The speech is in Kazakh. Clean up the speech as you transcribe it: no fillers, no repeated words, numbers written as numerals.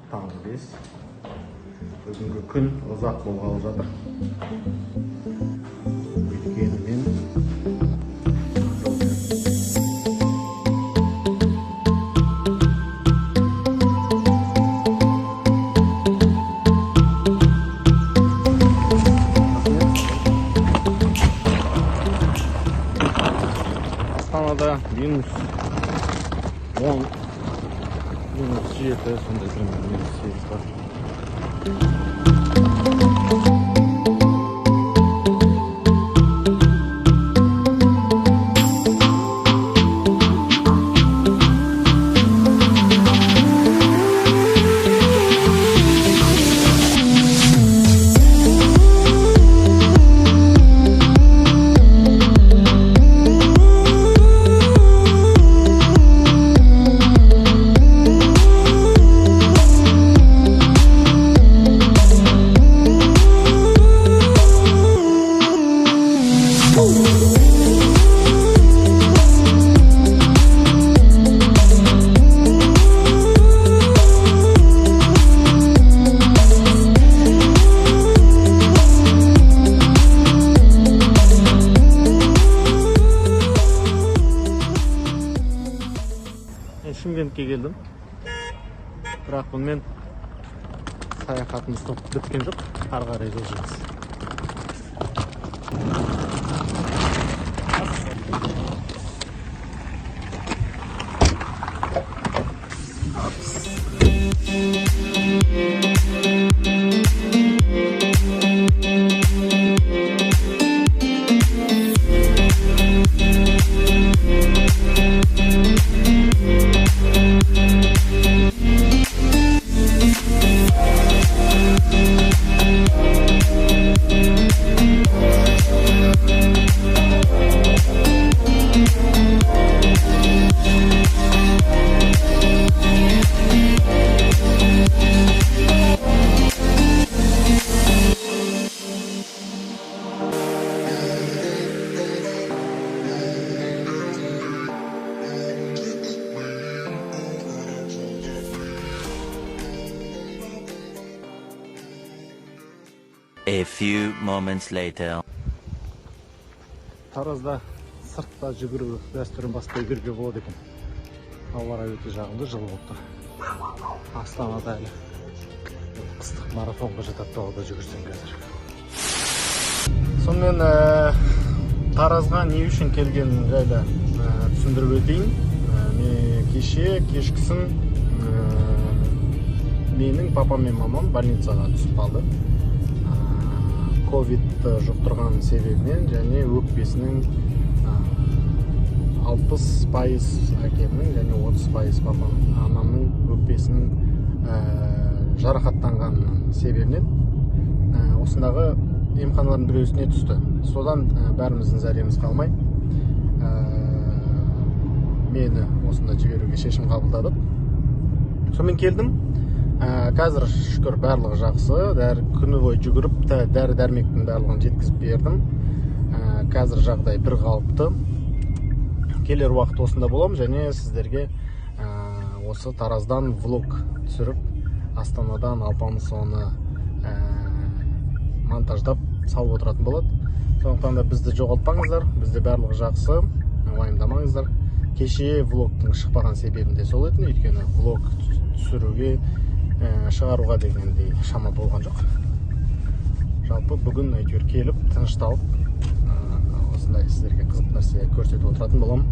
Таңғы 5. Бүгінгі күн ұзақ болғалы жатыр. Өйткені мен Астанада минус 10, минус 7, сондай примерно минус 8 бар. Шымкентке келдім. Бірақ бұнымен саяхатымыз біткен жоқ. Ары қарай жылжимыз. A few moments later. Таразда сыртта жүгіру дәстүрін бастай беруге болады екен. Ауа райы өте жағымды, жылы болып тұр. Астанада әлі қыстық марафонға жатады далада жүгірсең қазір. Сонымен Таразға не үшін келген жайлы түсіндіріп өтейін. Кешкісін менің папам мен мамам больницаға түсіп қалды. Ковид жұқтырған себебінен және өкпесінің 60% әкемнің және 30% папам анамның өкпесінің жарақаттанған себебінен осындағы емханалардың біреусіне түсті. Содан бәріміздің зәреміз қалмай мені осында жіберуге шешім қабылдадық. Сонымен келдім. Қазір шүкір барлығы жақсы, күні бойы жүгіріп, дәрі-дәрмектің барлығын жеткізіп бердім. Қазір жағдай бір қалыпты. Келер уақыт осында болам және сіздерге осы Тараздан влог түсіріп, Астанадан алпамыс оны монтаждап салып отыратын болады. Сондықтан да бізді жоғалтпаңыздар, бізде барлығы жақсы, уайымдамаңыздар. Кеше влогтың шықпаған себебінде сол еді, өйткені влог түсіруге шығаруға дегендей шама болған жоқ. Жалпы бүгін әйтеуір келіп, тынышталып, осындай сіздерге қызық нәрсе көрсетіп отыратын боламын.